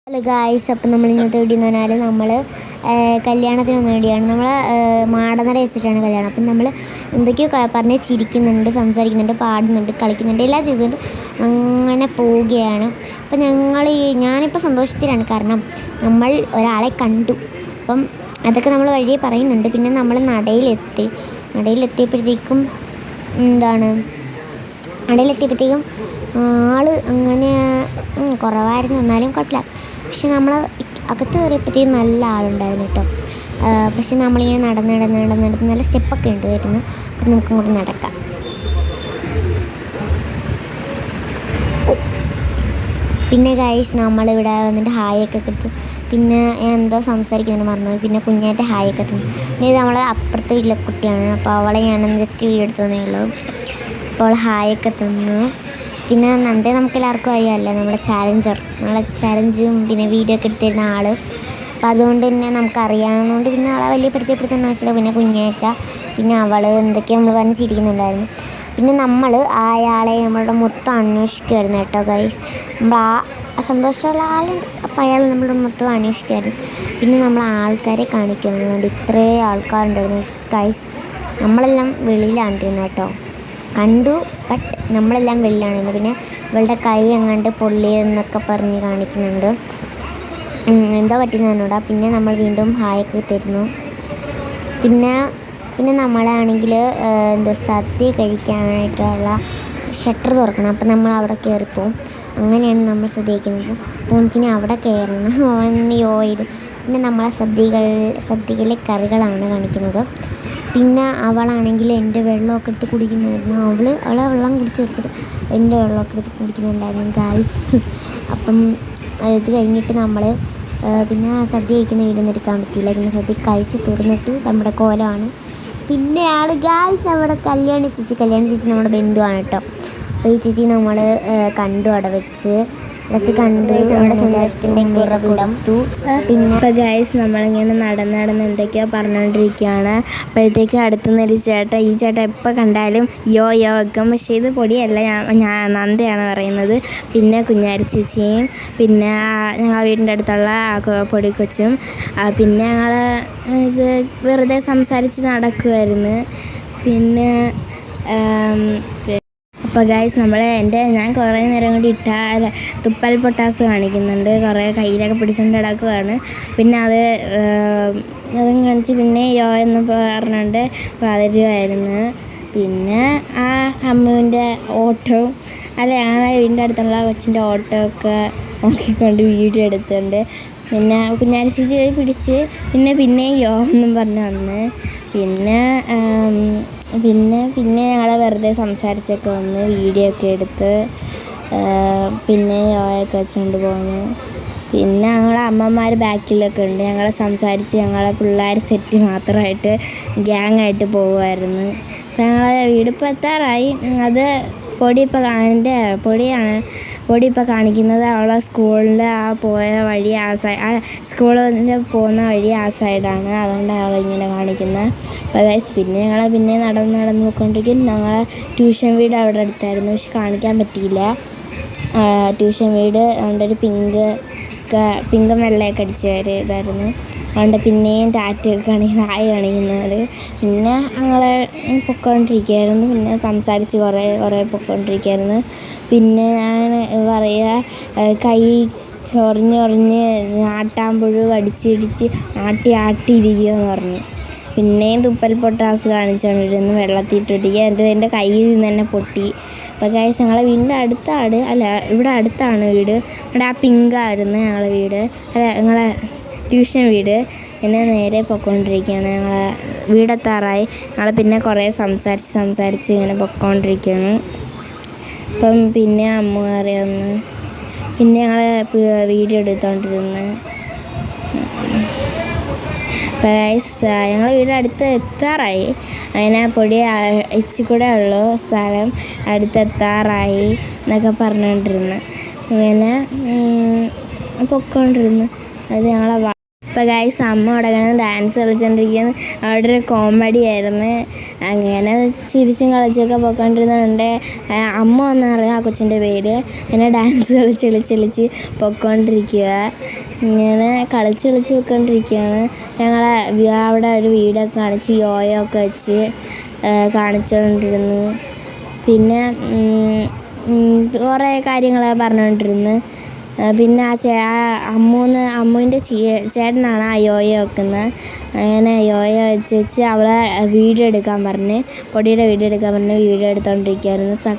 Hello guys, അപ്പം നമ്മൾ ഇന്നത്തെ വീഡിയോ എന്ന് പറഞ്ഞാൽ നമ്മൾ കല്യാണത്തിന് വന്ന വീഡിയോയാണ്. നമ്മൾ മാടനട വെച്ചിട്ടാണ് കല്യാണം. അപ്പം നമ്മൾ എന്തൊക്കെയോ പറഞ്ഞ് ചിരിക്കുന്നുണ്ട്, സംസാരിക്കുന്നുണ്ട്, പാടുന്നുണ്ട്, കളിക്കുന്നുണ്ട്, എല്ലാം ചെയ്തിട്ട് അങ്ങനെ പോവുകയാണ്. അപ്പം ഞാനിപ്പോൾ സന്തോഷത്തിലാണ്, കാരണം നമ്മൾ ഒരാളെ കണ്ടു. അപ്പം അതൊക്കെ നമ്മൾ വഴിയെ പറയുന്നുണ്ട്. പിന്നെ നമ്മൾ നടയിലെത്തിയപ്പോഴത്തേക്കും ആൾ അങ്ങനെ കുറവായിരുന്നു, എന്നാലും കുഴപ്പമില്ല. പക്ഷെ നമ്മൾ അകത്ത് കയറിയപ്പോഴത്തേക്കും നല്ല ആളുണ്ടായിരുന്നു കേട്ടോ. പക്ഷെ നമ്മളിങ്ങനെ നടന്ന് നല്ല സ്റ്റെപ്പൊക്കെ ഉണ്ട് വരുന്നു. അപ്പം നമുക്കങ്ങോട്ട് നടക്കാം. പിന്നെ ഗൈസ്, നമ്മളിവിടെ വന്നിട്ട് ഹായൊക്കെ കൊടുത്തു. പിന്നെ എന്തോ സംസാരിക്കുന്നുണ്ട് മറന്നു. പിന്നെ കുഞ്ഞായിട്ട് ഹായൊക്കെ തന്നു. പിന്നെ ഇത് നമ്മളെ അപ്പുറത്തെ വീട്ടിലെ കുട്ടിയാണ്. അപ്പോൾ അവളെ ഞാൻ ജസ്റ്റ് വീഡിയോ എടുത്തതേ ഉള്ളൂ. അപ്പോൾ അവൾ ഹായൊക്കെ തന്നു. പിന്നെ നന്ദേ നമുക്കെല്ലാവർക്കും അറിയാമല്ലോ, നമ്മളെ ചാലഞ്ചും പിന്നെ വീഡിയോ ഒക്കെ എടുത്തിരുന്ന ആൾ. അപ്പോൾ അതുകൊണ്ട് തന്നെ നമുക്കറിയാവുന്നതുകൊണ്ട് പിന്നെ അവളെ വലിയ പരിചയപ്പെടുത്തുന്ന ആവശ്യമില്ല. പിന്നെ കുഞ്ഞേറ്റ, പിന്നെ അവൾ എന്തൊക്കെയോ നമ്മൾ പറഞ്ഞ് ചിരിക്കുന്നുണ്ടായിരുന്നു. പിന്നെ നമ്മൾ അയാളെ നമ്മളുടെ മൊത്തം അന്വേഷിക്കുമായിരുന്നു കേട്ടോ ഗൈസ്. നമ്മൾ ആ സന്തോഷമുള്ള ആളുണ്ട്, അപ്പോൾ അയാൾ നമ്മളുടെ മൊത്തം അന്വേഷിക്കുമായിരുന്നു. പിന്നെ നമ്മൾ ആൾക്കാരെ കാണിക്കുമായിരുന്നു. അതുകൊണ്ട് ഇത്രയും ആൾക്കാരുണ്ടായിരുന്നു ഗൈസ്. നമ്മളെല്ലാം വെളിയിലാണ്ടിരുന്നു കേട്ടോ. കണ്ടു, ബട്ട് നമ്മളെല്ലാം വെളിയിലാണിരുന്നത്. പിന്നെ ഇവളുടെ കൈ എങ്ങാണ്ട് പൊള്ളിയെന്നൊക്കെ പറഞ്ഞ് കാണിക്കുന്നുണ്ട്. എന്താ പറ്റുന്നതിനോടാ. പിന്നെ നമ്മൾ വീണ്ടും ഹായൊക്കെ തരുന്നു. പിന്നെ നമ്മളാണെങ്കിൽ സദ്യ കഴിക്കാനായിട്ടുള്ള ഷട്ടർ തുറക്കണം. അപ്പം നമ്മൾ അവിടെ കയറിപ്പോവും. അങ്ങനെയാണ് നമ്മൾ സദ്യ കഴിക്കുന്നത്. അപ്പോൾ നമുക്കിനി അവിടെ കയറണം. ഇത് പിന്നെ നമ്മളെ സദ്യയിലെ കറികളാണ് കാണിക്കുന്നത്. പിന്നെ അവളാണെങ്കിൽ എൻ്റെ വെള്ളമൊക്കെ എടുത്ത് കുടിക്കുന്നുണ്ടായിരുന്നു. അവളെ വെള്ളം കുടിച്ച് എടുത്തിട്ട് എൻ്റെ വെള്ളമൊക്കെ എടുത്ത് കുടിക്കുന്നുണ്ടായിരുന്നു ഗായ്സ്. അപ്പം ഇത് കഴിഞ്ഞിട്ട് നമ്മൾ പിന്നെ സദ്യ കഴിക്കുന്ന വീഡിയോ എടുക്കാൻ പറ്റിയില്ല. പിന്നെ സദ്യ കഴിച്ച് തീർന്നിട്ട് നമ്മുടെ കോലമാണ്. പിന്നെ ഗായ്സ് നമ്മുടെ കല്യാണ ചേച്ചി നമ്മുടെ ബന്ധുവാണ് കേട്ടോ. അപ്പോൾ ഈ ചേച്ചി നമ്മൾ കണ്ടു, അവിടെ വെച്ച് കണ്ട് നമ്മുടെ സന്തോഷത്തിൻ്റെ കുറവിടം. പിന്നെ ഇപ്പോൾ ഗൈസ് നമ്മളിങ്ങനെ നടന്ന് എന്തൊക്കെയോ പറഞ്ഞുകൊണ്ടിരിക്കുകയാണ്. അപ്പോഴത്തേക്ക് അടുത്തുനിന്നൊരു ചേട്ടൻ, ഈ ചേട്ടൻ എപ്പോൾ കണ്ടാലും യോ വെക്കും. പക്ഷേ ഇത് പൊടിയല്ല, ഞാൻ നന്ദയാണ് പറയുന്നത്. പിന്നെ കുഞ്ഞാരി ചേച്ചിയും, പിന്നെ ഞങ്ങൾ വീടിൻ്റെ അടുത്തുള്ള പൊടിക്കൊച്ചും, പിന്നെ ഞങ്ങൾ ഇത് വെറുതെ സംസാരിച്ച് നടക്കുമായിരുന്നു. പിന്നെ അപ്പോൾ ഗൈസ് ഞാൻ കുറേ നേരം കൊണ്ട് തുപ്പൽ പൊട്ടാസ് കാണിക്കുന്നുണ്ട്. കുറേ കയ്യിലൊക്കെ പിടിച്ചുകൊണ്ട് കിടക്കുകയാണ്. പിന്നെ അതും കാണിച്ച് പിന്നെ യോ എന്ന് പറഞ്ഞുകൊണ്ട് വളരുമായിരുന്നു. പിന്നെ ആ അമ്മുവിൻ്റെ ഓട്ടവും ഞങ്ങളെ വീടിൻ്റെ അടുത്തുള്ള കൊച്ചിൻ്റെ ഓട്ടമൊക്കെ നോക്കിക്കൊണ്ട് വീഡിയോ എടുത്തിട്ടുണ്ട്. പിന്നെ കുഞ്ഞാരി ചേച്ചി പിടിച്ച് പിന്നെ യോ എന്നും പറഞ്ഞ് വന്ന് പിന്നെ ഞങ്ങൾ വെറുതെ സംസാരിച്ചൊക്കെ വന്ന് വീഡിയോ ഒക്കെ എടുത്ത് പിന്നെ യോയൊക്കെ വെച്ചുകൊണ്ട് പോന്നു. പിന്നെ ഞങ്ങളെ അമ്മമാർ ബാക്കിലൊക്കെ ഉണ്ട്. ഞങ്ങളെ സംസാരിച്ച് ഞങ്ങളെ പിള്ളേർ സെറ്റ് മാത്രമായിട്ട് ഗ്യാങ്ങായിട്ട് പോകുമായിരുന്നു. അപ്പം ഞങ്ങളെ വീടിപ്പോൾ എത്താറായി. അത് പൊടി ഇപ്പോൾ കാണിക്കുന്നത് അവളെ സ്കൂളിൻ്റെ പോയ വഴി സ്കൂളിൽ പോകുന്ന വഴി ആ സൈഡാണ്. അതുകൊണ്ട് അവളിങ്ങനെ കാണിക്കുന്നത്. അപ്പോൾ ഗൈസ് പിന്നെ ഞങ്ങൾ നടന്ന് പോയിക്കൊണ്ടിരിക്കും. ഞങ്ങളെ ട്യൂഷൻ വീട് അവിടെ അടുത്തായിരുന്നു, പക്ഷെ കാണിക്കാൻ പറ്റിയില്ല. ട്യൂഷൻ വീട് അതുകൊണ്ട് ഒരു പിങ്കും വെള്ളയൊക്കെ അടിച്ച ഒരു ഇതായിരുന്നു. അതുകൊണ്ട് പിന്നെയും ടാറ്റയൊക്കെ ഹായ് കാണിക്കുന്നവർ. പിന്നെ ഞങ്ങൾ പൊയ്ക്കൊണ്ടിരിക്കുകയായിരുന്നു. പിന്നെ സംസാരിച്ച് കുറേ പൊയ്ക്കൊണ്ടിരിക്കുകയായിരുന്നു. പിന്നെ ഞാൻ കൈ ചൊറിഞ്ഞ് ആട്ടാമ്പുഴു കടിച്ചിടിച്ച് ആട്ടിയിരിക്കുമെന്ന് പറഞ്ഞു. പിന്നെയും തുപ്പൽ പൊട്ടാസ് കാണിച്ചുകൊണ്ടിരുന്നു, വെള്ളത്തിയിട്ടിരിക്കുക. എൻ്റെ കയ്യിൽ നിന്ന് തന്നെ പൊട്ടി. അപ്പോൾ ഗൈസ് ഞങ്ങളെ വീടിൻ്റെ ഇവിടെ അടുത്താണ് വീട്. ഇവിടെ ആ പിങ്കായിരുന്നു ഞങ്ങളെ വീട്, ഞങ്ങളെ ട്യൂഷൻ വീട്. പിന്നെ നേരെ പൊയ്ക്കൊണ്ടിരിക്കുകയാണ്. ഞങ്ങളെ വീടെത്താറായി. ഞങ്ങൾ പിന്നെ കുറേ സംസാരിച്ച് ഇങ്ങനെ പൊയ്ക്കൊണ്ടിരിക്കുകയാണ്. അപ്പം പിന്നെ അമ്മ അറിയാവുന്ന പിന്നെ ഞങ്ങൾ വീഡിയോ എടുത്തുകൊണ്ടിരുന്നു. ഞങ്ങൾ വീട് അടുത്ത് എത്താറായി. അങ്ങനെ പൊടി ഇച്ചിക്കൂടെ ഉള്ളൂ സ്ഥലം, അടുത്തെത്താറായി എന്നൊക്കെ പറഞ്ഞുകൊണ്ടിരുന്നു. ഇങ്ങനെ പൊയ്ക്കൊണ്ടിരുന്നു. അത് ഞങ്ങളെ അപ്പോൾ ഗൈസ് അമ്മ അവിടെ ഡാൻസ് കളിച്ചുകൊണ്ടിരിക്കുന്നത് അവിടെ ഒരു കോമഡി ആയിരുന്നു. അങ്ങനെ ചിരിച്ചും കളിച്ചൊക്കെ പോയിക്കൊണ്ടിരുന്നുണ്ട്. അമ്മ എന്നറിയാം ആ കൊച്ചിൻ്റെ പേര്. അങ്ങനെ ഡാൻസ് കളിച്ച് പൊയ്ക്കൊണ്ടിരിക്കുക. ഇങ്ങനെ കളിച്ച് പോയിക്കൊണ്ടിരിക്കുകയാണ്. ഞങ്ങൾ അവിടെ ഒരു വീടൊക്കെ കാണിച്ച് യോയോ ഒക്കെ വെച്ച് കാണിച്ചുകൊണ്ടിരുന്നു. പിന്നെ കുറേ കാര്യങ്ങൾ പറഞ്ഞുകൊണ്ടിരുന്നു. പിന്നെ അമ്മുവിൻ്റെ ചേട്ടനാണ് ആ യോയോ വെക്കുന്നത്. അങ്ങനെ യോയോ വെച്ച് അവളെ വീഡിയോ എടുക്കാൻ പറഞ്ഞ് പൊടിയുടെ വീഡിയോ എടുക്കാൻ പറഞ്ഞ് വീഡിയോ എടുത്തുകൊണ്ടിരിക്കുകയായിരുന്നു.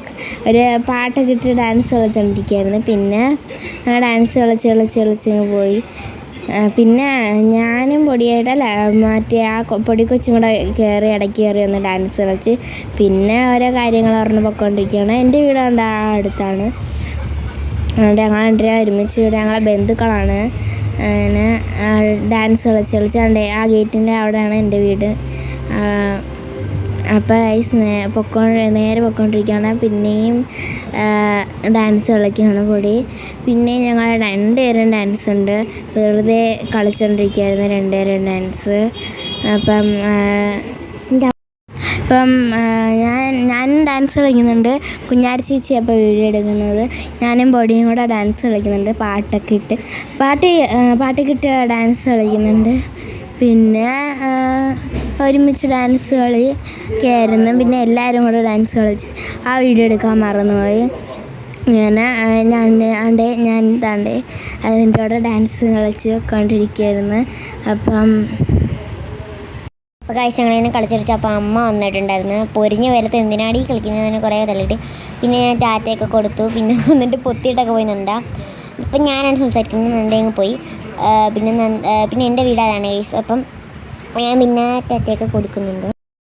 ഒരു പാട്ടൊക്കെ ഇട്ട് ഡാൻസ് കളിച്ചുകൊണ്ടിരിക്കുകയായിരുന്നു. പിന്നെ ഡാൻസ് കളിച്ച് പോയി. പിന്നെ ഞാനും പൊടിയായിട്ടല്ല മറ്റേ ആ പൊടിക്കൊച്ചും കൂടെ ഇടയ്ക്ക് കയറി വന്ന് ഡാൻസ് കളിച്ച് പിന്നെ ഓരോ കാര്യങ്ങൾ പറഞ്ഞ് പൊയ്ക്കൊണ്ടിരിക്കുകയാണ്. എൻ്റെ വീട് കൊണ്ട് ആ അടുത്താണ്. അതുകൊണ്ട് ഞങ്ങൾ രണ്ടുപേരും ഒരുമിച്ച് ഞങ്ങളെ ബന്ധുക്കളാണ്. അങ്ങനെ ഡാൻസ് കളിച്ച് ആ ഗേറ്റിൻ്റെ അവിടെയാണ് എൻ്റെ വീട്. അപ്പോൾ നേരെ പൊയ്ക്കൊണ്ടിരിക്കുകയാണ്. പിന്നെയും ഡാൻസ് കളിക്കുകയാണ് പൊടി. പിന്നെ ഞങ്ങൾ രണ്ടുപേരും ഡാൻസ് ഉണ്ട്. വെറുതെ കളിച്ചുകൊണ്ടിരിക്കുകയായിരുന്നു രണ്ടുപേരും ഡാൻസ്. അപ്പം ഞാനും ഡാൻസ് കളിക്കുന്നുണ്ട്. കുഞ്ഞാരി ചേച്ചി അപ്പോൾ വീഡിയോ എടുക്കുന്നത്. ഞാനും പൊടിയും കൂടെ ഡാൻസ് കളിക്കുന്നുണ്ട്. പാട്ടൊക്കെ ഇട്ട് ഡാൻസ് കളിക്കുന്നുണ്ട്. പിന്നെ ഒരുമിച്ച് ഡാൻസ് കളിയൊക്കെ ആയിരുന്നു. പിന്നെ എല്ലാവരും കൂടെ ഡാൻസ് കളിച്ച് ആ വീഡിയോ എടുക്കാൻ മറന്നുപോയി. അങ്ങനെ ഞാൻ അതിൻ്റെ കൂടെ ഡാൻസ് കളിച്ച് കൊണ്ടിരിക്കുകയായിരുന്നു. അപ്പോൾ ഗൈസ് ഞങ്ങളിങ്ങനെ കളിച്ച് അപ്പോൾ അമ്മ വന്നിട്ടുണ്ടായിരുന്നു. പൊരിഞ്ഞ വിലത്ത് എന്തിനാടി കളിക്കുന്നതിന് കുറേ തള്ളിയിട്ട് പിന്നെ ഞാൻ ടാറ്റയൊക്കെ കൊടുത്തു. പിന്നെ വന്നിട്ട് പൊത്തിയിട്ടൊക്കെ പോയി നന്ദ. ഇപ്പം ഞാനാണ് സംസാരിക്കുന്നത്. നന്ദയങ്ങ് പോയി. പിന്നെ എൻ്റെ വീടാണ് ഗൈസ്. അപ്പം ഞാൻ പിന്നെ ടാറ്റയൊക്കെ കൊടുക്കുന്നുണ്ട്.